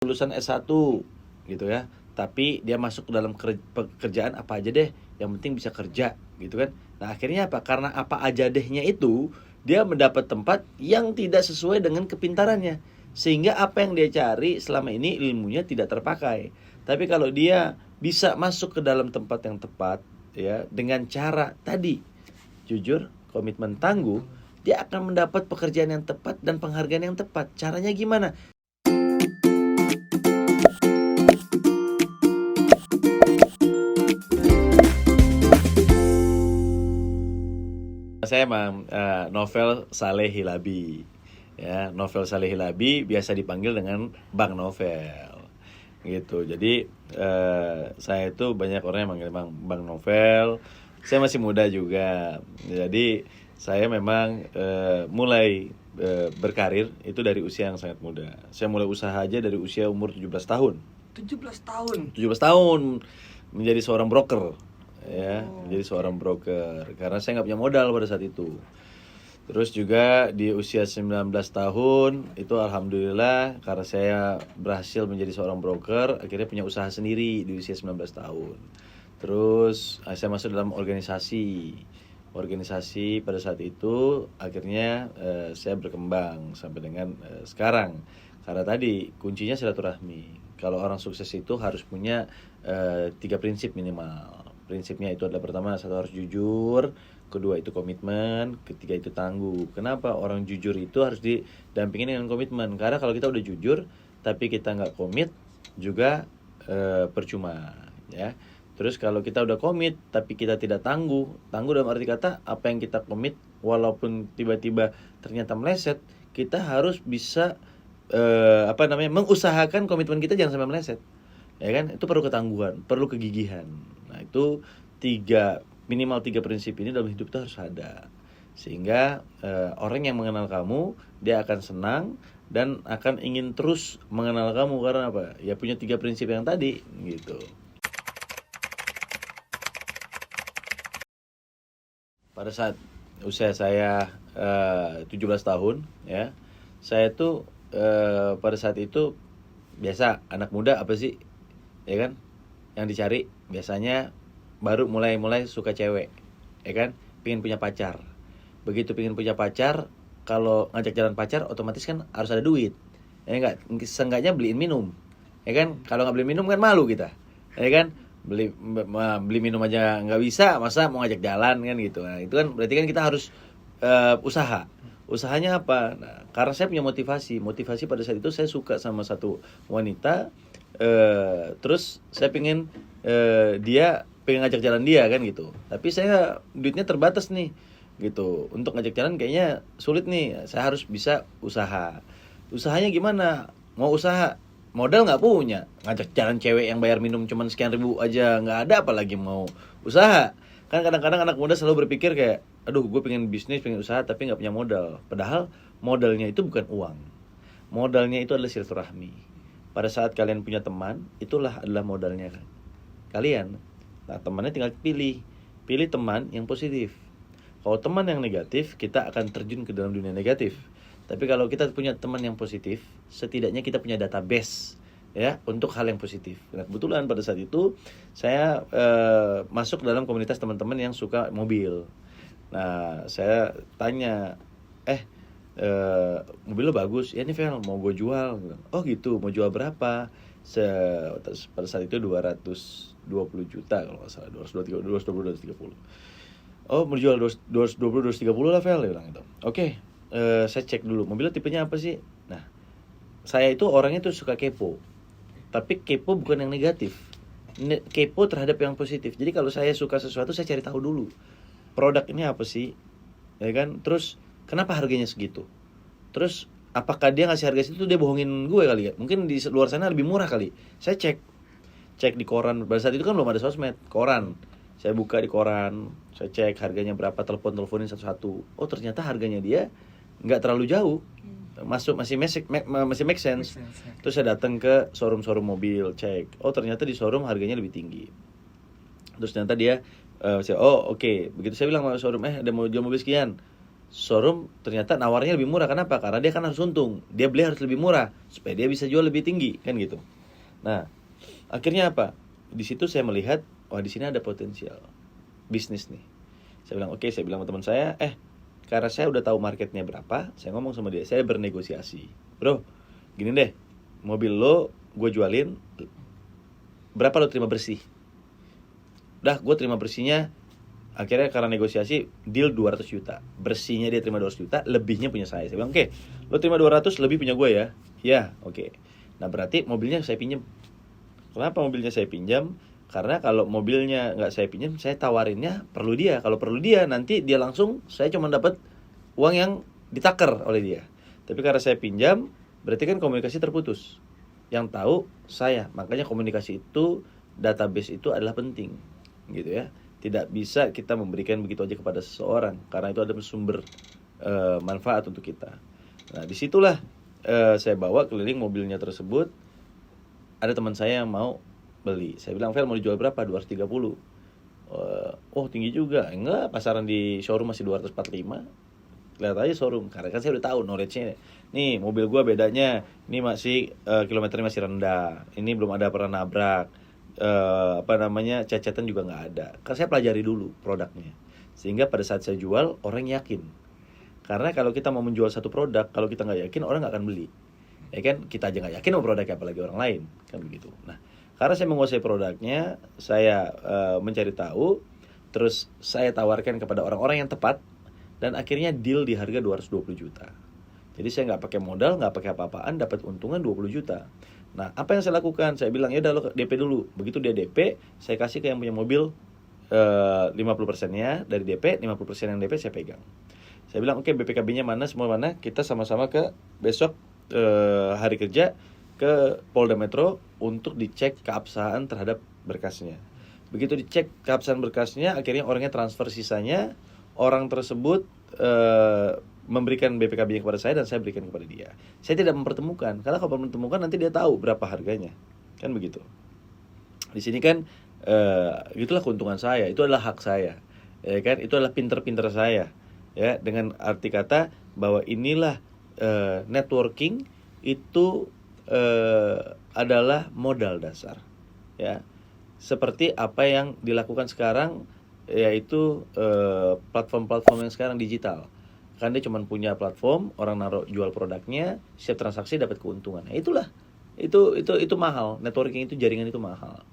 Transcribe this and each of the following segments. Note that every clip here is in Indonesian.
lulusan S1 gitu ya, tapi dia masuk ke dalam pekerjaan apa aja deh, yang penting bisa kerja gitu kan. Nah akhirnya apa? Karena apa aja dehnya itu, dia mendapat tempat yang tidak sesuai dengan kepintarannya, sehingga apa yang dia cari selama ini ilmunya tidak terpakai. Tapi kalau dia bisa masuk ke dalam tempat yang tepat ya, dengan cara tadi jujur, komitmen, tangguh, dia akan mendapat pekerjaan yang tepat dan penghargaan yang tepat. Caranya gimana? Saya emang Novel Saleh Hilabi. Ya, Novel Saleh Hilabi biasa dipanggil dengan Bang Novel. Gitu. Jadi saya itu banyak orang yang manggil Bang Novel. Saya masih muda juga. Jadi saya memang mulai berkarir itu dari usia yang sangat muda. Saya mulai usaha aja dari usia umur 17 tahun. 17 tahun. 17 tahun menjadi seorang broker ya, menjadi seorang broker karena saya nggak punya modal pada saat itu. Terus juga di usia 19 tahun itu alhamdulillah karena saya berhasil menjadi seorang broker, akhirnya punya usaha sendiri di usia 19 tahun. Terus saya masuk dalam organisasi pada saat itu, akhirnya saya berkembang sampai dengan sekarang. Karena tadi kuncinya silaturahmi. Kalau orang sukses itu harus punya 3 prinsip minimal. Prinsipnya itu adalah pertama, satu harus jujur, kedua itu komitmen, ketiga itu tangguh. Kenapa orang jujur itu harus didampingin dengan komitmen? Karena kalau kita udah jujur tapi kita nggak komit juga percuma ya. Terus kalau kita udah komit tapi kita tidak tangguh dalam arti kata apa yang kita komit walaupun tiba-tiba ternyata meleset, kita harus bisa mengusahakan komitmen kita jangan sampai meleset. Ya kan? Itu perlu ketangguhan, perlu kegigihan. Nah, itu minimal tiga prinsip ini dalam hidup itu harus ada. Sehingga orang yang mengenal kamu, dia akan senang dan akan ingin terus mengenal kamu karena apa? Ya punya 3 prinsip yang tadi gitu. Pada saat usia saya 17 tahun ya, saya tuh pada saat itu biasa anak muda apa sih? Ya kan? Yang dicari biasanya baru mulai suka cewek, ya kan? Pengen punya pacar. Begitu pengen punya pacar, kalau ngajak jalan pacar otomatis kan harus ada duit. Ya enggak? Seenggaknya beliin minum. Ya kan? Kalau nggak beli minum kan malu kita. Ya kan? Beli minum aja nggak bisa, masa mau ngajak jalan kan gitu. Nah, itu kan berarti kan kita harus usaha. Usahanya apa? Nah, karena saya punya motivasi pada saat itu saya suka sama satu wanita. Terus saya dia pengen ngajak jalan dia kan gitu, tapi saya duitnya terbatas nih gitu, untuk ngajak jalan kayaknya sulit nih, saya harus bisa usahanya gimana, mau usaha modal nggak punya, ngajak jalan cewek yang bayar minum cuman sekian ribu aja nggak ada, apalagi mau usaha. Kan kadang-kadang anak muda selalu berpikir kayak, aduh gue pengen bisnis, pengen usaha tapi nggak punya modal, padahal modalnya itu bukan uang, modalnya itu adalah silaturahmi. Pada saat kalian punya teman, itulah adalah modalnya kalian. Nah, temannya tinggal pilih teman yang positif. Kalau teman yang negatif, kita akan terjun ke dalam dunia negatif. Tapi kalau kita punya teman yang positif, setidaknya kita punya database ya untuk hal yang positif. Nah, kebetulan pada saat itu saya masuk dalam komunitas teman-teman yang suka mobil. Nah, saya tanya, mobil lo bagus ya nih Vel, mau gue jual. Oh gitu, mau jual berapa? Pada saat itu 220 juta kalau nggak salah, 230. Oh mau jual 220 230 lah Vel, dia bilang gitu. Oke, saya cek dulu mobilnya tipenya apa sih. Nah, saya itu orangnya tuh suka kepo, tapi kepo bukan yang negatif, kepo terhadap yang positif. Jadi kalau saya suka sesuatu, saya cari tahu dulu produk ini apa sih, ya kan. Terus kenapa harganya segitu? Terus apakah dia ngasih harga segitu dia bohongin gue kali ya? Mungkin di luar sana lebih murah kali. Saya cek di koran. Pada saat itu kan belum ada sosmed, koran. Saya buka di koran, saya cek harganya berapa, teleponin satu-satu. Oh ternyata harganya dia nggak terlalu jauh, masih make sense. Terus saya datang ke showroom mobil, cek. Oh ternyata di showroom harganya lebih tinggi. Terus ternyata dia oke. Begitu saya bilang sama showroom, ada mau jual mobil sekian. showroom ternyata nawarnya lebih murah. Kenapa? Karena dia kan harus untung, dia beli harus lebih murah supaya dia bisa jual lebih tinggi, kan gitu. Nah, akhirnya apa? Di situ saya melihat, wah di sini ada potensial bisnis nih. Saya bilang oke, saya bilang sama teman saya, karena saya udah tahu marketnya berapa, saya ngomong sama dia, saya bernegosiasi, bro, gini deh, mobil lo gue jualin, berapa lo terima bersih? Udah, gue terima bersihnya. Akhirnya karena negosiasi, deal 200 juta. Bersihnya dia terima 200 juta, lebihnya punya saya. Saya bilang, oke, lo terima 200, lebih punya gue ya? Ya, oke. Nah, berarti mobilnya saya pinjam. Kenapa mobilnya saya pinjam? Karena kalau mobilnya nggak saya pinjam, saya tawarinnya perlu dia. Kalau perlu dia, nanti dia langsung, saya cuma dapat uang yang ditaker oleh dia. Tapi karena saya pinjam, berarti kan komunikasi terputus. Yang tahu saya. Makanya komunikasi itu, database itu adalah penting. Gitu ya. Tidak bisa kita memberikan begitu aja kepada seseorang, karena itu ada sumber manfaat untuk kita. Nah, disitulah saya bawa keliling mobilnya tersebut. Ada teman saya yang mau beli. Saya bilang, Vel, mau dijual berapa? 230. Oh, tinggi juga. Enggak, pasaran di showroom masih 245. Lihat aja showroom, karena kan saya udah tahu knowledge-nya. Nih, mobil gua bedanya, ini masih kilometernya masih rendah. Ini belum ada pernah nabrak. Cacatan juga nggak ada. Kan saya pelajari dulu produknya, sehingga pada saat saya jual orang yakin. Karena kalau kita mau menjual satu produk, kalau kita nggak yakin orang nggak akan beli, ya kan? Kita aja nggak yakin sama produknya, apalagi orang lain, kan begitu. Nah, karena saya menguasai produknya, saya mencari tahu, terus saya tawarkan kepada orang-orang yang tepat, dan akhirnya deal di harga 220 juta. Jadi saya nggak pakai modal, nggak pakai apa-apaan, dapat untungan 20 juta. Nah, apa yang saya lakukan? Saya bilang, ya udah lo DP dulu. Begitu dia DP, saya kasih ke yang punya mobil 50%-nya dari DP, 50% yang DP saya pegang. Saya bilang, oke, BPKB-nya mana, semua mana, kita sama-sama ke besok hari kerja ke Polda Metro untuk dicek keabsahan terhadap berkasnya. Begitu dicek keabsahan berkasnya, akhirnya orangnya transfer sisanya, orang tersebut memberikan BPKB-nya kepada saya dan saya berikan kepada dia. Saya tidak mempertemukan, karena kalau mempertemukan nanti dia tahu berapa harganya, kan begitu. Di sini kan itulah keuntungan saya, itu adalah hak saya, ya kan? Itu adalah pinter-pinter saya, ya, dengan arti kata bahwa inilah networking itu adalah modal dasar, ya. Seperti apa yang dilakukan sekarang, yaitu platform-platform yang sekarang digital. Kan dia cuma punya platform, orang naruh jual produknya, setiap transaksi dapat keuntungan. Nah, itulah itu mahal. Networking itu, jaringan itu mahal.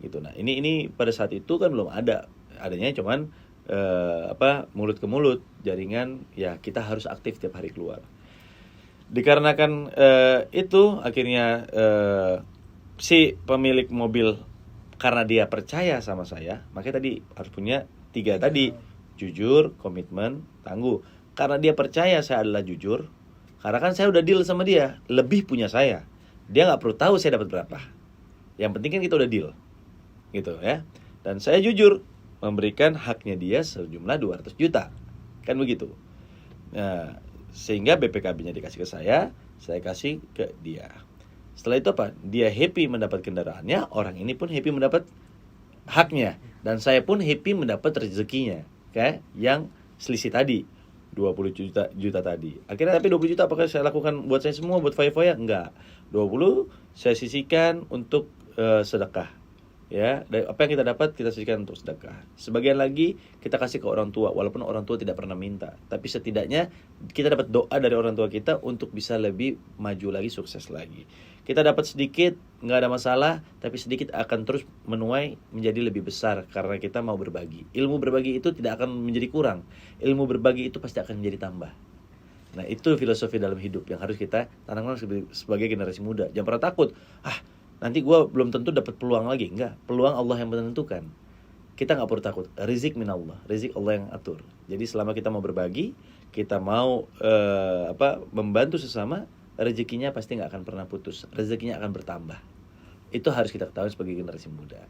Gitu. Nah, ini pada saat itu kan belum ada. Adanya cuman mulut ke mulut, jaringan, ya kita harus aktif tiap hari keluar. Dikarenakan itu akhirnya si pemilik mobil, karena dia percaya sama saya, makanya tadi harus punya 3 tadi, jujur, komitmen, tangguh. Karena dia percaya saya adalah jujur, karena kan saya udah deal sama dia, lebih punya saya, dia nggak perlu tahu saya dapat berapa. Yang penting kan kita udah deal, gitu ya. Dan saya jujur memberikan haknya dia sejumlah 200 juta, kan begitu. Nah, sehingga BPKB-nya dikasih ke saya kasih ke dia. Setelah itu apa? Dia happy mendapat kendaraannya, orang ini pun happy mendapat haknya, dan saya pun happy mendapat rezekinya, kayak yang selisih tadi 20 juta tadi. Akhirnya tapi 20 juta apakah saya lakukan buat saya semua, buat foya-foya? Enggak. 20 saya sisihkan untuk sedekah. Ya, dari apa yang kita dapat kita sisihkan untuk sedekah. Sebagian lagi kita kasih ke orang tua, walaupun orang tua tidak pernah minta, tapi setidaknya kita dapat doa dari orang tua kita untuk bisa lebih maju lagi, sukses lagi. Kita dapat sedikit, nggak ada masalah, tapi sedikit akan terus menuai menjadi lebih besar karena kita mau berbagi. Ilmu berbagi itu tidak akan menjadi kurang. Ilmu berbagi itu pasti akan menjadi tambah. Nah, itu filosofi dalam hidup yang harus kita tanamkan sebagai generasi muda. Jangan pernah takut, nanti gue belum tentu dapat peluang lagi. Enggak, peluang Allah yang menentukan. Kita nggak perlu takut. Rizq minallah, rizq Allah yang atur. Jadi selama kita mau berbagi, kita mau membantu sesama, rezekinya pasti nggak akan pernah putus. Rezekinya akan bertambah. Itu harus kita ketahui sebagai generasi muda.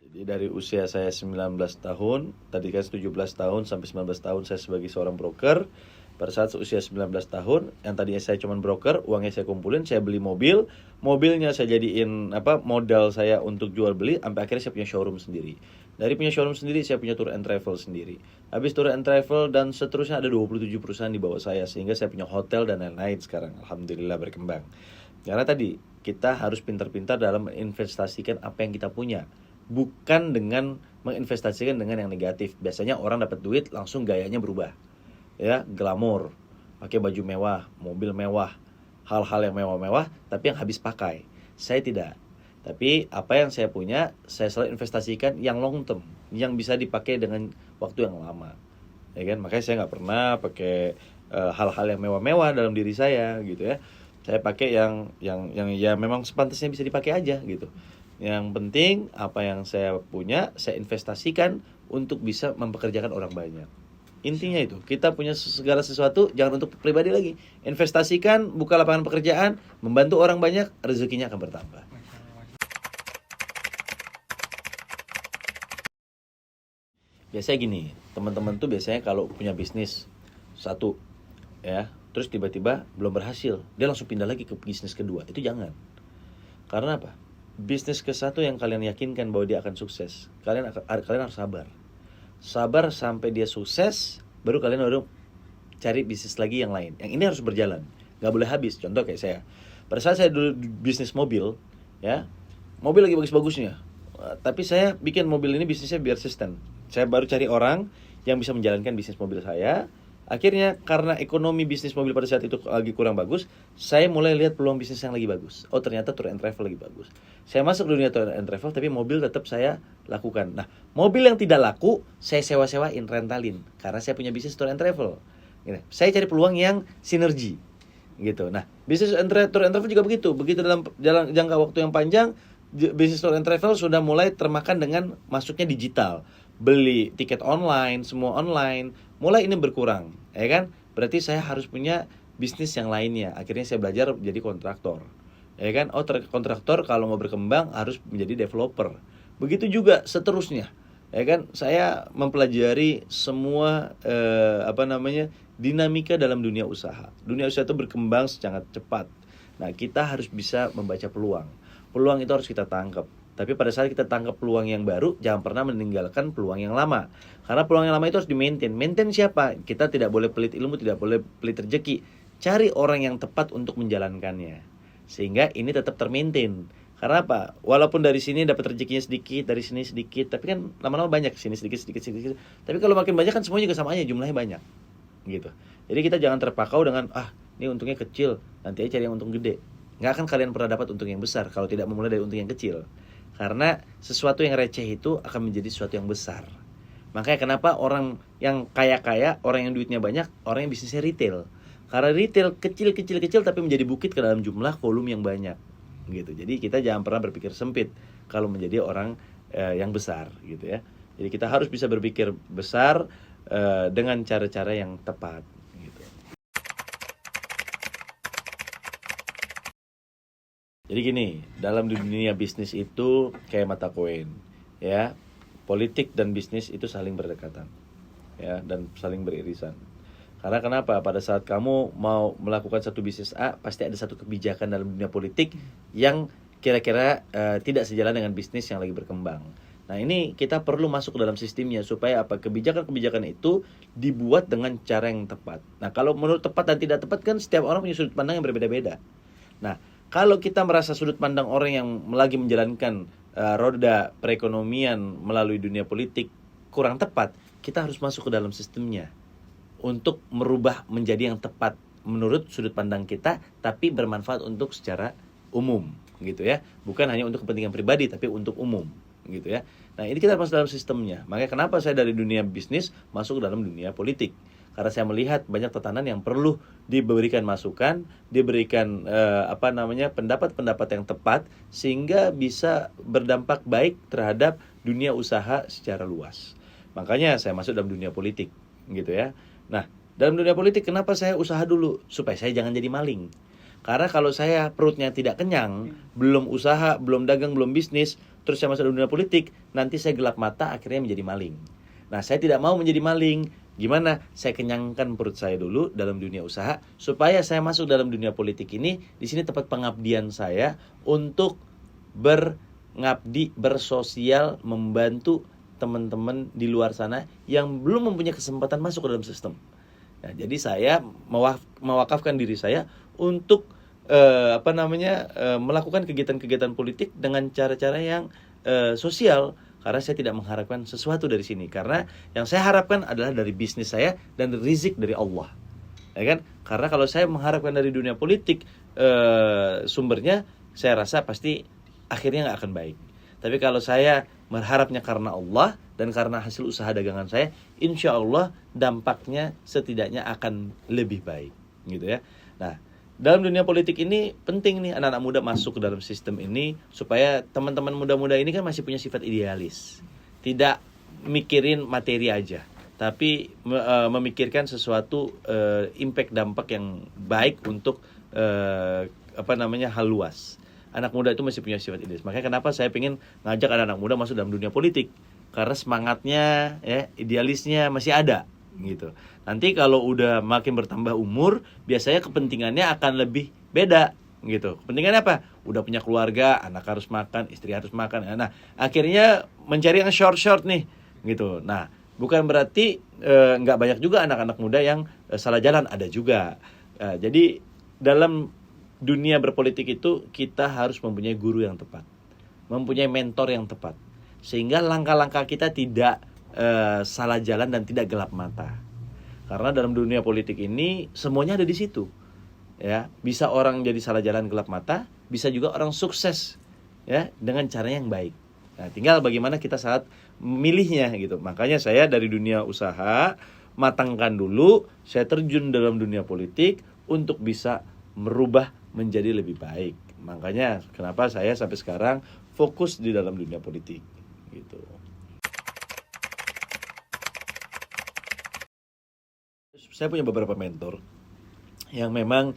Jadi dari usia saya 19 tahun, tadi kan 17 tahun sampai 19 tahun saya sebagai seorang broker. Pada saat usia 19 tahun, yang tadinya saya cuma broker, uangnya saya kumpulin, saya beli mobil, mobilnya saya jadiin modal saya untuk jual beli, sampai akhirnya saya punya showroom sendiri. Dari punya showroom sendiri, saya punya tour and travel sendiri. Habis tour and travel dan seterusnya ada 27 perusahaan di bawah saya, sehingga saya punya hotel dan lain-lain sekarang. Alhamdulillah berkembang. Karena tadi kita harus pintar-pintar dalam menginvestasikan apa yang kita punya, bukan dengan menginvestasikan dengan yang negatif. Biasanya orang dapat duit langsung gayanya berubah, ya, glamor, pakai baju mewah, mobil mewah, hal-hal yang mewah-mewah, tapi yang habis pakai. Saya tidak. Tapi apa yang saya punya, saya selalu investasikan yang long term, yang bisa dipakai dengan waktu yang lama, ya kan? Makanya saya nggak pernah pakai hal-hal yang mewah-mewah dalam diri saya, gitu ya. Saya pakai yang ya memang sepantasnya bisa dipakai aja, gitu. Yang penting apa yang saya punya, saya investasikan untuk bisa mempekerjakan orang banyak. Intinya itu, kita punya segala sesuatu jangan untuk pribadi lagi. Investasikan, buka lapangan pekerjaan, membantu orang banyak, rezekinya akan bertambah. Biasanya gini, teman-teman tuh biasanya kalau punya bisnis satu, ya, terus tiba-tiba belum berhasil, dia langsung pindah lagi ke bisnis kedua. Itu jangan. Karena apa? Bisnis ke satu yang kalian yakinkan bahwa dia akan sukses, kalian harus sabar. Sabar sampai dia sukses, baru kalian cari bisnis lagi yang lain. Yang ini harus berjalan, nggak boleh habis. Contoh kayak saya, pada saat saya dulu bisnis mobil, ya, mobil lagi bagus-bagusnya, tapi saya bikin mobil ini bisnisnya biar sistem. Saya baru cari orang yang bisa menjalankan bisnis mobil saya. Akhirnya karena ekonomi bisnis mobil pada saat itu lagi kurang bagus, saya mulai lihat peluang bisnis yang lagi bagus. Oh, ternyata tour and travel lagi bagus. Saya masuk dunia tour and travel, tapi mobil tetap saya lakukan. Nah, mobil yang tidak laku, saya sewa-sewain, rentalin. Karena saya punya bisnis tour and travel. Gitu. Saya cari peluang yang sinergi. Gitu. Nah, bisnis tour and travel juga begitu. Begitu dalam jangka waktu yang panjang, bisnis tour and travel sudah mulai termakan dengan masuknya digital. Beli tiket online, semua online, mulai ini berkurang, ya kan? Berarti saya harus punya bisnis yang lainnya. Akhirnya saya belajar menjadi kontraktor, ya kan? Oh, kontraktor kalau mau berkembang harus menjadi developer. Begitu juga seterusnya, ya kan? Saya mempelajari semua dinamika dalam dunia usaha. Dunia usaha itu berkembang sangat cepat. Nah, kita harus bisa membaca peluang. Peluang itu harus kita tangkap. Tapi pada saat kita tangkap peluang yang baru, jangan pernah meninggalkan peluang yang lama. Karena peluang yang lama itu harus di-maintain. Maintain siapa? Kita tidak boleh pelit ilmu, tidak boleh pelit rezeki. Cari orang yang tepat untuk menjalankannya. Sehingga ini tetap termaintain. Karena apa? Walaupun dari sini dapat rezekinya sedikit, dari sini sedikit, tapi kan lama-lama banyak, sini sedikit. Tapi kalau makin banyak kan semuanya juga sama aja, jumlahnya banyak. Gitu. Jadi kita jangan terpakau dengan, ini untungnya kecil, nanti aja cari yang untung gede. Nggak akan kalian pernah dapat untung yang besar kalau tidak memulai dari untung yang kecil. Karena sesuatu yang receh itu akan menjadi sesuatu yang besar. Makanya kenapa orang yang kaya-kaya, orang yang duitnya banyak, orang yang bisnisnya retail. Karena retail kecil tapi menjadi bukit ke dalam jumlah volume yang banyak. Gitu. Jadi kita jangan pernah berpikir sempit kalau menjadi orang yang besar, gitu ya. Jadi kita harus bisa berpikir besar dengan cara-cara yang tepat. Jadi gini, dalam dunia bisnis itu kayak mata koin, ya. Politik dan bisnis itu saling berdekatan, ya, dan saling beririsan. Karena kenapa? Pada saat kamu mau melakukan satu bisnis A, pasti ada satu kebijakan dalam dunia politik yang kira-kira tidak sejalan dengan bisnis yang lagi berkembang. Nah, ini kita perlu masuk ke dalam sistemnya supaya apa? Kebijakan-kebijakan itu dibuat dengan cara yang tepat. Nah, kalau menurut tepat dan tidak tepat kan setiap orang punya sudut pandang yang berbeda-beda. Nah, kalau kita merasa sudut pandang orang yang lagi menjalankan roda perekonomian melalui dunia politik kurang tepat, kita harus masuk ke dalam sistemnya untuk merubah menjadi yang tepat menurut sudut pandang kita, tapi bermanfaat untuk secara umum, gitu ya. Bukan hanya untuk kepentingan pribadi, tapi untuk umum, gitu ya. Nah, ini kita masuk dalam sistemnya. Makanya kenapa saya dari dunia bisnis masuk ke dalam dunia politik. Karena saya melihat banyak tatanan yang perlu diberikan masukan, diberikan pendapat-pendapat yang tepat sehingga bisa berdampak baik terhadap dunia usaha secara luas. Makanya saya masuk dalam dunia politik, gitu ya. Nah, dalam dunia politik kenapa saya usaha dulu? Supaya saya jangan jadi maling. Karena kalau saya perutnya tidak kenyang, belum usaha, belum dagang, belum bisnis, terus saya masuk dalam dunia politik, nanti saya gelap mata akhirnya menjadi maling. Nah, saya tidak mau menjadi maling. Gimana? Saya kenyangkan perut saya dulu dalam dunia usaha supaya saya masuk dalam dunia politik ini. Di sini tempat pengabdian saya untuk bersosial, membantu teman-teman di luar sana yang belum mempunyai kesempatan masuk ke dalam sistem. Nah, jadi saya mewakafkan diri saya untuk melakukan kegiatan-kegiatan politik dengan cara-cara yang sosial, karena saya tidak mengharapkan sesuatu dari sini, karena yang saya harapkan adalah dari bisnis saya dan rizik dari Allah, ya kan? Karena kalau saya mengharapkan dari dunia politik, sumbernya saya rasa pasti akhirnya nggak akan baik. Tapi kalau saya berharapnya karena Allah dan karena hasil usaha dagangan saya, insya Allah dampaknya setidaknya akan lebih baik, gitu ya. Nah, dalam dunia politik ini penting nih anak-anak muda masuk ke dalam sistem ini, supaya teman-teman muda-muda ini kan masih punya sifat idealis, tidak mikirin materi aja, tapi memikirkan sesuatu impact dampak yang baik untuk hal luas. Anak muda itu masih punya sifat idealis. Makanya kenapa saya pengen ngajak anak-anak muda masuk dalam dunia politik, karena semangatnya, ya, idealisnya masih ada, gitu. Nanti kalau udah makin bertambah umur, biasanya kepentingannya akan lebih beda, gitu. Kepentingannya apa? Udah punya keluarga, anak harus makan, istri harus makan. Nah, akhirnya mencari yang short nih, gitu. Nah, bukan berarti nggak banyak juga anak-anak muda yang salah jalan, ada juga. Jadi dalam dunia berpolitik itu kita harus mempunyai guru yang tepat, mempunyai mentor yang tepat, sehingga langkah-langkah kita tidak salah jalan dan tidak gelap mata. Karena dalam dunia politik ini semuanya ada di situ, ya. Bisa orang jadi salah jalan gelap mata, bisa juga orang sukses, ya, dengan cara yang baik. Nah, tinggal bagaimana kita saat memilihnya, gitu. Makanya saya dari dunia usaha matangkan dulu, saya terjun dalam dunia politik untuk bisa merubah menjadi lebih baik. Makanya kenapa saya sampai sekarang fokus di dalam dunia politik, gitu. Saya punya beberapa mentor yang memang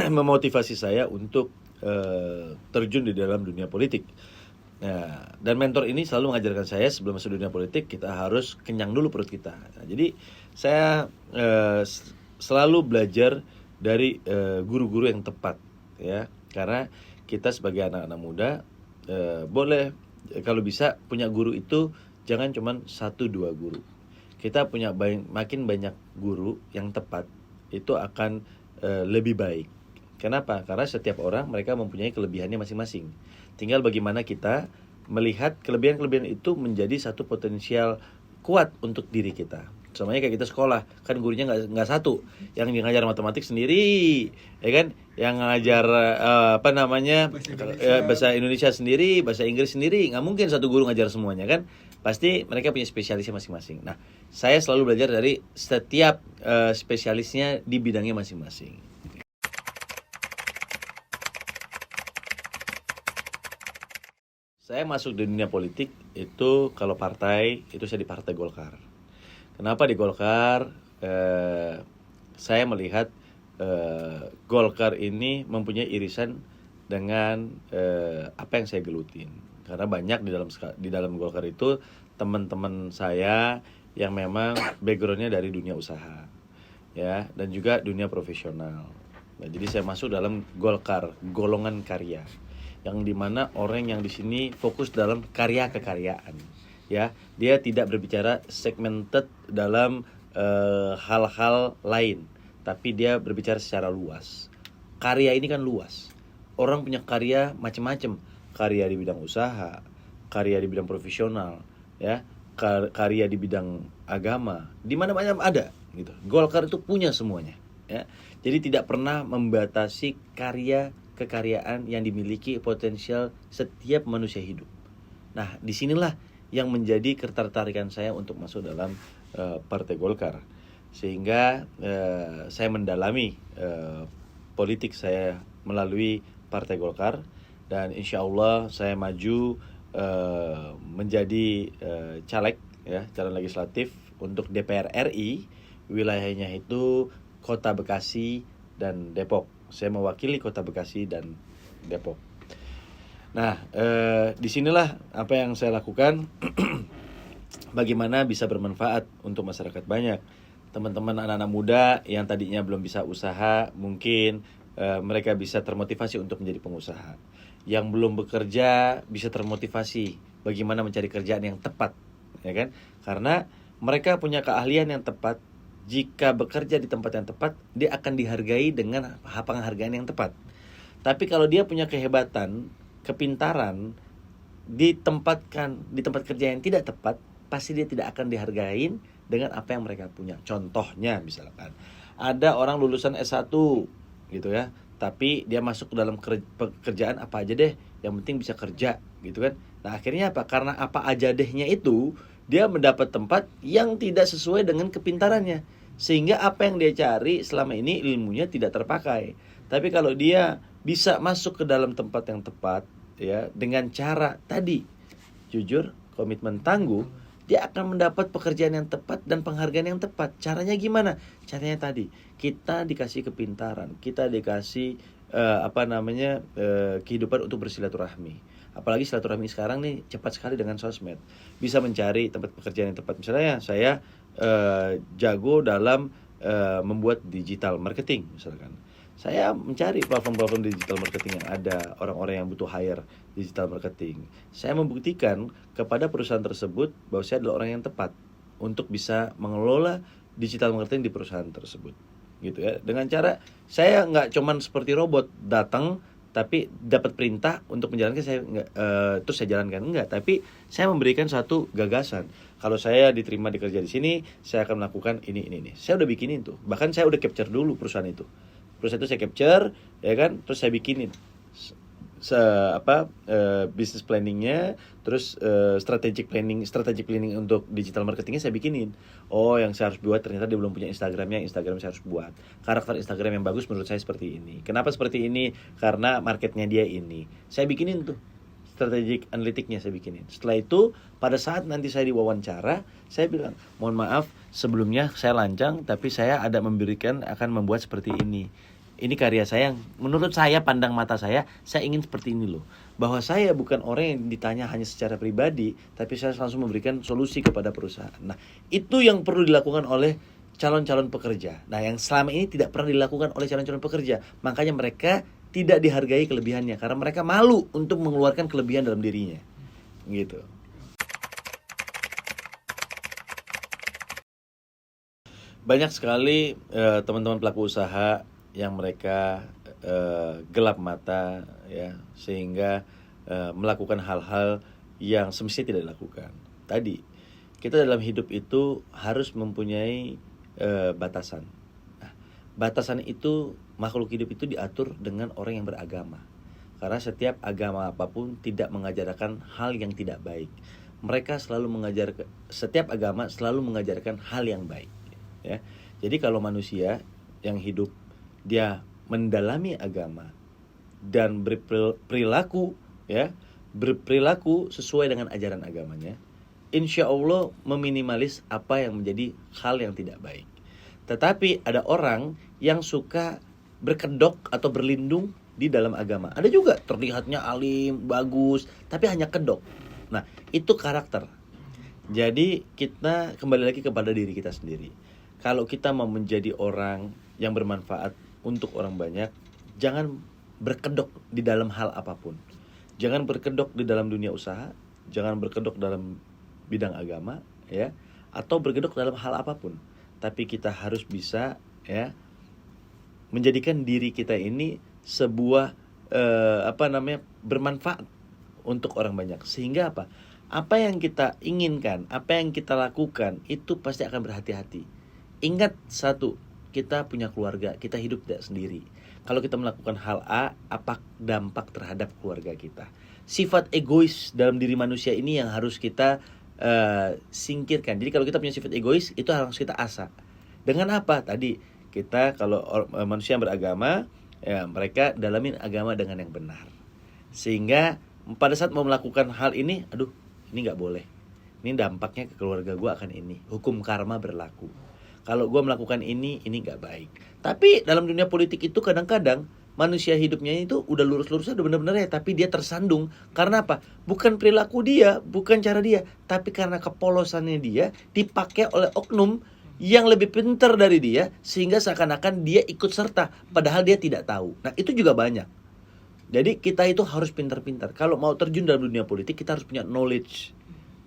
memotivasi saya untuk terjun di dalam dunia politik. Nah, dan mentor ini selalu mengajarkan saya sebelum masuk dunia politik kita harus kenyang dulu perut kita. Nah, jadi saya selalu belajar dari guru-guru yang tepat, ya. Karena kita sebagai anak-anak muda boleh kalau bisa punya guru itu jangan cuma 1-2 guru. Kita punya makin banyak guru yang tepat, itu akan lebih baik. Kenapa? Karena setiap orang mereka mempunyai kelebihannya masing-masing. Tinggal bagaimana kita melihat kelebihan-kelebihan itu menjadi satu potensial kuat untuk diri kita. Semuanya kayak kita sekolah, kan gurunya nggak satu, yang ngajar matematik sendiri, ya kan, yang ngajar bahasa Indonesia sendiri, bahasa Inggris sendiri, nggak mungkin satu guru ngajar semuanya kan, pasti mereka punya spesialisnya masing-masing. Nah, saya selalu belajar dari setiap spesialisnya di bidangnya masing-masing. Saya masuk di dunia politik itu kalau partai, itu saya di Partai Golkar. Kenapa di Golkar? Saya melihat Golkar ini mempunyai irisan dengan apa yang saya gelutin. Karena banyak di dalam Golkar itu teman-teman saya yang memang backgroundnya dari dunia usaha, ya, dan juga dunia profesional. Nah, jadi saya masuk dalam Golkar, golongan karya, yang dimana orang yang di sini fokus dalam karya kekaryaan, ya. Dia tidak berbicara segmented dalam hal-hal lain, tapi dia berbicara secara luas. Karya ini kan luas. Orang punya karya macam-macam, karya di bidang usaha, karya di bidang profesional, ya, karya di bidang agama, di mana-mana ada, gitu. Golkar itu punya semuanya, ya. Jadi tidak pernah membatasi karya kekaryaan yang dimiliki potensial setiap manusia hidup. Nah, disinilah yang menjadi ketertarikan saya untuk masuk dalam Partai Golkar, sehingga saya mendalami politik saya melalui Partai Golkar, dan insya Allah saya maju menjadi caleg, ya, calon legislatif untuk DPR RI. Wilayahnya itu Kota Bekasi dan Depok. Saya mewakili Kota Bekasi dan Depok. Nah, disinilah apa yang saya lakukan. Bagaimana bisa bermanfaat untuk masyarakat banyak. Teman-teman anak-anak muda yang tadinya belum bisa usaha, mungkin mereka bisa termotivasi untuk menjadi pengusaha. Yang belum bekerja bisa termotivasi bagaimana mencari kerjaan yang tepat, ya kan? Karena mereka punya keahlian yang tepat. Jika bekerja di tempat yang tepat, dia akan dihargai dengan penghargaan yang tepat. Tapi kalau dia punya kehebatan, kepintaran, di tempat kerja yang tidak tepat, pasti dia tidak akan dihargain dengan apa yang mereka punya. Contohnya misalkan ada orang lulusan S1 gitu ya, tapi dia masuk ke dalam pekerjaan apa aja deh, yang penting bisa kerja gitu kan. Nah akhirnya apa? Karena apa aja dehnya itu, dia mendapat tempat yang tidak sesuai dengan kepintarannya, sehingga apa yang dia cari selama ini ilmunya tidak terpakai. Tapi kalau dia bisa masuk ke dalam tempat yang tepat ya, dengan cara tadi jujur, komitmen, tangguh, dia akan mendapat pekerjaan yang tepat dan penghargaan yang tepat. Caranya gimana? Caranya tadi, kita dikasih kepintaran, kita dikasih kehidupan untuk bersilaturahmi. Apalagi silaturahmi sekarang nih cepat sekali dengan sosmed. Bisa mencari tempat pekerjaan yang tepat. Misalnya saya jago dalam membuat digital marketing misalkan. Saya mencari platform-platform digital marketing yang ada, orang-orang yang butuh hire digital marketing. Saya membuktikan kepada perusahaan tersebut bahwa saya adalah orang yang tepat untuk bisa mengelola digital marketing di perusahaan tersebut. Gitu ya. Dengan cara saya nggak cuman seperti robot datang tapi dapat perintah untuk menjalankan, saya terus saya jalankan, enggak, tapi saya memberikan satu gagasan. Kalau saya diterima dikerja di sini, saya akan melakukan ini. Saya udah bikinin tuh. Bahkan saya udah capture dulu perusahaan itu. Perusahaan itu saya capture, ya kan, terus saya bikinin business planningnya, terus strategic planning untuk digital marketingnya saya bikinin. Oh, yang saya harus buat ternyata dia belum punya Instagram saya harus buat. Karakter Instagram yang bagus menurut saya seperti ini. Kenapa seperti ini? Karena marketnya dia ini. Saya bikinin tuh strategic analytiknya, saya bikinin. Setelah itu pada saat nanti saya diwawancara, saya bilang, mohon maaf sebelumnya saya lancang, tapi saya ada akan membuat seperti ini. Ini karya saya yang menurut saya, pandang mata saya ingin seperti ini loh. Bahwa saya bukan orang yang ditanya hanya secara pribadi, tapi saya langsung memberikan solusi kepada perusahaan. Nah, itu yang perlu dilakukan oleh calon-calon pekerja. Nah, yang selama ini tidak pernah dilakukan oleh calon-calon pekerja. Makanya mereka tidak dihargai kelebihannya, karena mereka malu untuk mengeluarkan kelebihan dalam dirinya. Gitu. Banyak sekali teman-teman pelaku usaha yang mereka gelap mata ya, sehingga melakukan hal-hal yang semestinya tidak dilakukan. Tadi kita dalam hidup itu harus mempunyai batasan. Nah, batasan itu, makhluk hidup itu diatur dengan orang yang beragama. Karena setiap agama apapun tidak mengajarkan hal yang tidak baik. Setiap agama selalu mengajarkan hal yang baik ya. Jadi kalau manusia yang hidup dia mendalami agama dan berperilaku sesuai dengan ajaran agamanya, insya Allah meminimalis apa yang menjadi hal yang tidak baik. Tetapi ada orang yang suka berkedok atau berlindung di dalam agama. Ada juga terlihatnya alim, bagus, tapi hanya kedok. Nah, itu karakter. Jadi kita kembali lagi kepada diri kita sendiri. Kalau kita mau menjadi orang yang bermanfaat untuk orang banyak, jangan berkedok di dalam hal apapun. Jangan berkedok di dalam dunia usaha, jangan berkedok dalam bidang agama ya, atau berkedok dalam hal apapun. Tapi kita harus bisa ya menjadikan diri kita ini sebuah bermanfaat untuk orang banyak. Sehingga apa? Apa yang kita inginkan, apa yang kita lakukan itu pasti akan berhati-hati. Ingat satu, kita punya keluarga, kita hidup tidak sendiri. Kalau kita melakukan hal A, apa dampak terhadap keluarga kita? Sifat egois dalam diri manusia ini yang harus kita singkirkan. Jadi kalau kita punya sifat egois, itu harus kita asah. Dengan apa? Tadi kita kalau manusia yang beragama, ya mereka dalamin agama dengan yang benar. Sehingga pada saat mau melakukan hal ini, ini nggak boleh. Ini dampaknya ke keluarga gue akan ini. Hukum karma berlaku. Kalau gue melakukan ini nggak baik. Tapi dalam dunia politik itu kadang-kadang manusia hidupnya itu udah lurus-lurusnya, udah benar-benar ya, tapi dia tersandung. Karena apa? Bukan perilaku dia, bukan cara dia, tapi karena kepolosannya dia dipakai oleh oknum yang lebih pintar dari dia, sehingga seakan-akan dia ikut serta, padahal dia tidak tahu. Nah, itu juga banyak. Jadi kita itu harus pintar-pintar. Kalau mau terjun dalam dunia politik, kita harus punya knowledge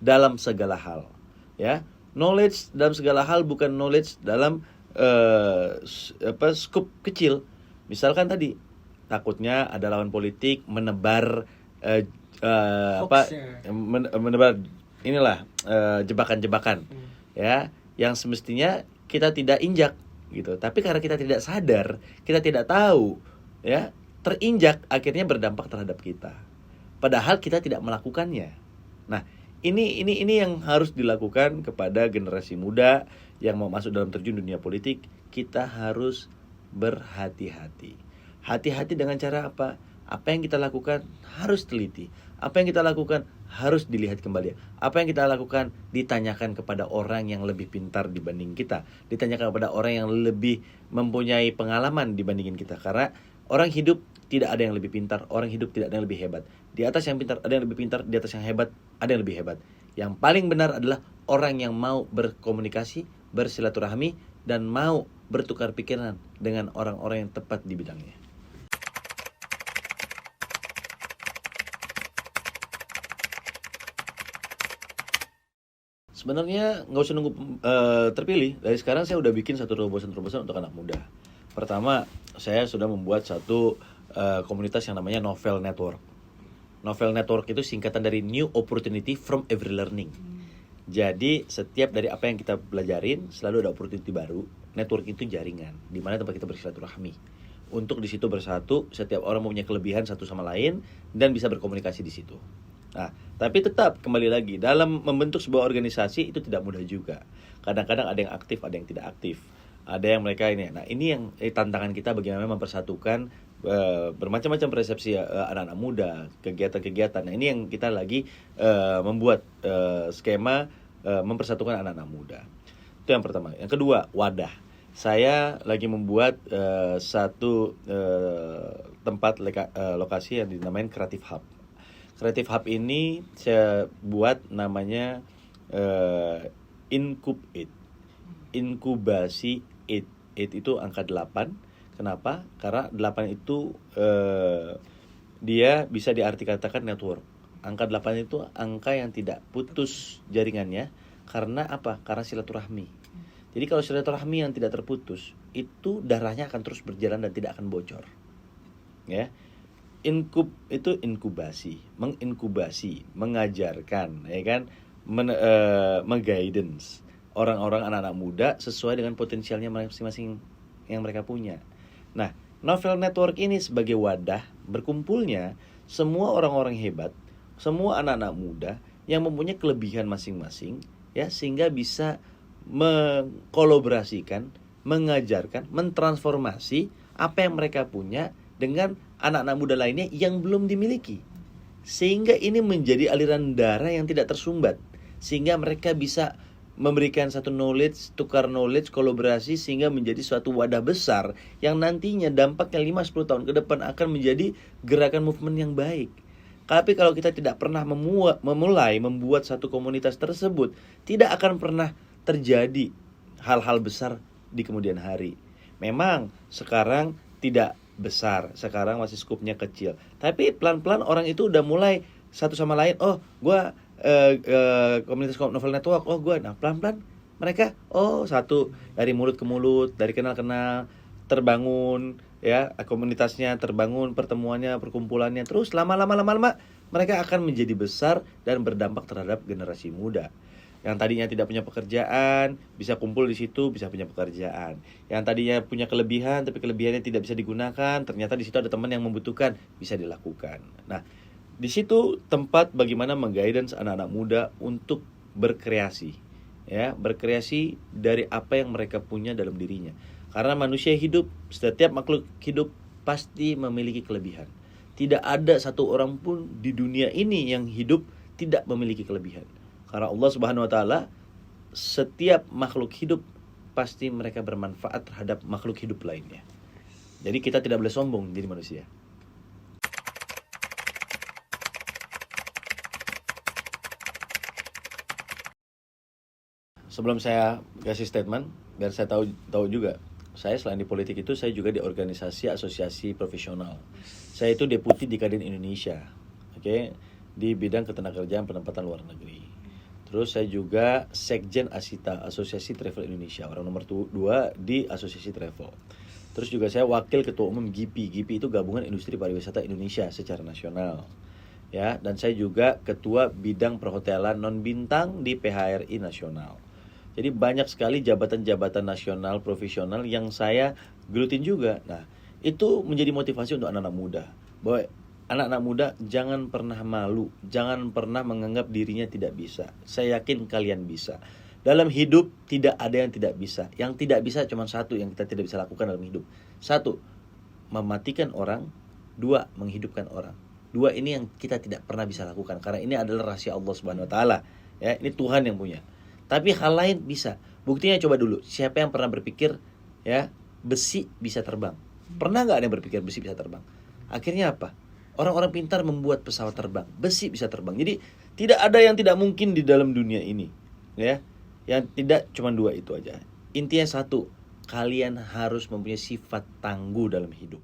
dalam segala hal. Ya, knowledge dalam segala hal bukan knowledge dalam skup kecil. Misalkan tadi takutnya ada lawan politik menebar Hoax ya. menebar inilah jebakan-jebakan ya yang semestinya kita tidak injak gitu. Tapi karena kita tidak sadar, kita tidak tahu ya, terinjak akhirnya berdampak terhadap kita. Padahal kita tidak melakukannya. Nah, ini yang harus dilakukan kepada generasi muda yang mau masuk dalam terjun dunia politik. Kita harus berhati-hati. Hati-hati dengan cara apa? Apa yang kita lakukan harus teliti. Apa yang kita lakukan harus dilihat kembali. Apa yang kita lakukan ditanyakan kepada orang yang lebih pintar dibanding kita. Ditanyakan kepada orang yang lebih mempunyai pengalaman dibandingin kita. Karena orang hidup tidak ada yang lebih pintar, orang hidup tidak ada yang lebih hebat. Di atas yang pintar ada yang lebih pintar, di atas yang hebat ada yang lebih hebat. Yang paling benar adalah orang yang mau berkomunikasi, bersilaturahmi, dan mau bertukar pikiran dengan orang-orang yang tepat di bidangnya. Sebenarnya nggak usah nunggu terpilih. Dari sekarang saya udah bikin satu terobosan-terobosan untuk anak muda. Pertama, saya sudah membuat satu komunitas yang namanya Novel Network. Novel Network itu singkatan dari New Opportunity from Every Learning. Jadi setiap dari apa yang kita pelajarin selalu ada opportunity baru. Network itu jaringan, di mana tempat kita bersilaturahmi. Untuk di situ bersatu, setiap orang mempunyai kelebihan satu sama lain dan bisa berkomunikasi di situ. Nah, tapi tetap kembali lagi dalam membentuk sebuah organisasi itu tidak mudah juga. Kadang-kadang ada yang aktif, ada yang tidak aktif. Ada yang mereka ini. Nah, ini yang tantangan kita bagaimana mempersatukan bermacam-macam persepsi anak-anak muda, kegiatan-kegiatan. Nah, ini yang kita lagi membuat skema mempersatukan anak-anak muda. Itu yang pertama. Yang kedua, wadah. Saya lagi membuat satu tempat lokasi yang dinamain Creative Hub. Creative Hub ini saya buat namanya Incubate. Inkubasi 8. 8 itu angka 8. Kenapa? Karena 8 itu dia bisa diartikatakan network. Angka 8 itu angka yang tidak putus jaringannya. Karena apa? Karena silaturahmi. Jadi kalau silaturahmi yang tidak terputus, itu darahnya akan terus berjalan dan tidak akan bocor. Ya. Itu inkubasi, menginkubasi, mengajarkan, ya kan, mengguidance orang-orang anak-anak muda sesuai dengan potensialnya masing-masing yang mereka punya. Nah, Novel Network ini sebagai wadah berkumpulnya semua orang-orang hebat, semua anak-anak muda yang mempunyai kelebihan masing-masing, ya, sehingga bisa mengkolaborasikan, mengajarkan, mentransformasi apa yang mereka punya dengan anak-anak muda lainnya yang belum dimiliki. Sehingga ini menjadi aliran darah yang tidak tersumbat. Sehingga mereka bisa memberikan satu knowledge, tukar knowledge, kolaborasi, sehingga menjadi suatu wadah besar yang nantinya dampaknya 5-10 tahun ke depan akan menjadi gerakan movement yang baik. Tapi kalau kita tidak pernah memulai membuat satu komunitas tersebut, tidak akan pernah terjadi hal-hal besar di kemudian hari. Memang sekarang tidak besar, sekarang masih skupnya kecil. Tapi pelan-pelan orang itu udah mulai satu sama lain. Oh, gue komunitas Novel Network. Oh, gue. Nah, pelan-pelan mereka satu dari mulut ke mulut, dari kenal-kenal terbangun, ya, komunitasnya terbangun, pertemuannya, perkumpulannya, terus lama-lama mereka akan menjadi besar dan berdampak terhadap generasi muda. Yang tadinya tidak punya pekerjaan bisa kumpul di situ, bisa punya pekerjaan. Yang tadinya punya kelebihan tapi kelebihannya tidak bisa digunakan, ternyata di situ ada teman yang membutuhkan, bisa dilakukan. Nah, di situ tempat bagaimana mengguidance anak-anak muda untuk berkreasi, ya, berkreasi dari apa yang mereka punya dalam dirinya. Karena manusia hidup, setiap makhluk hidup pasti memiliki kelebihan. Tidak ada satu orang pun di dunia ini yang hidup tidak memiliki kelebihan. Karena Allah Subhanahu wa taala, setiap makhluk hidup pasti mereka bermanfaat terhadap makhluk hidup lainnya. Jadi kita tidak boleh sombong jadi manusia. Sebelum saya kasih statement, biar saya tahu juga, saya selain di politik itu saya juga di organisasi asosiasi profesional. Saya itu deputi di Kadin Indonesia, oke, di bidang ketenagakerjaan penempatan luar negeri. Terus saya juga Sekjen Asita, Asosiasi Travel Indonesia, orang nomor 2 di Asosiasi Travel. Terus juga saya Wakil Ketua Umum GIPI. GIPI itu Gabungan Industri Pariwisata Indonesia secara nasional. Ya, dan saya juga Ketua Bidang Perhotelan Non-Bintang di PHRI Nasional. Jadi banyak sekali jabatan-jabatan nasional profesional yang saya gelutin juga. Nah, itu menjadi motivasi untuk anak-anak muda. Bahwa anak-anak muda jangan pernah malu, jangan pernah menganggap dirinya tidak bisa. Saya yakin kalian bisa. Dalam hidup tidak ada yang tidak bisa. Yang tidak bisa cuma satu yang kita tidak bisa lakukan dalam hidup. 1, mematikan orang. 2, menghidupkan orang. 2 ini yang kita tidak pernah bisa lakukan karena ini adalah rahasia Allah Subhanahu wa taala. Ya, ini Tuhan yang punya. Tapi hal lain bisa. Buktinya coba dulu, siapa yang pernah berpikir ya, besi bisa terbang? Pernah nggak ada yang berpikir besi bisa terbang? Akhirnya apa? Orang-orang pintar membuat pesawat terbang, besi bisa terbang. Jadi tidak ada yang tidak mungkin di dalam dunia ini, ya. Yang tidak cuma 2 itu aja. Intinya 1, kalian harus mempunyai sifat tangguh dalam hidup.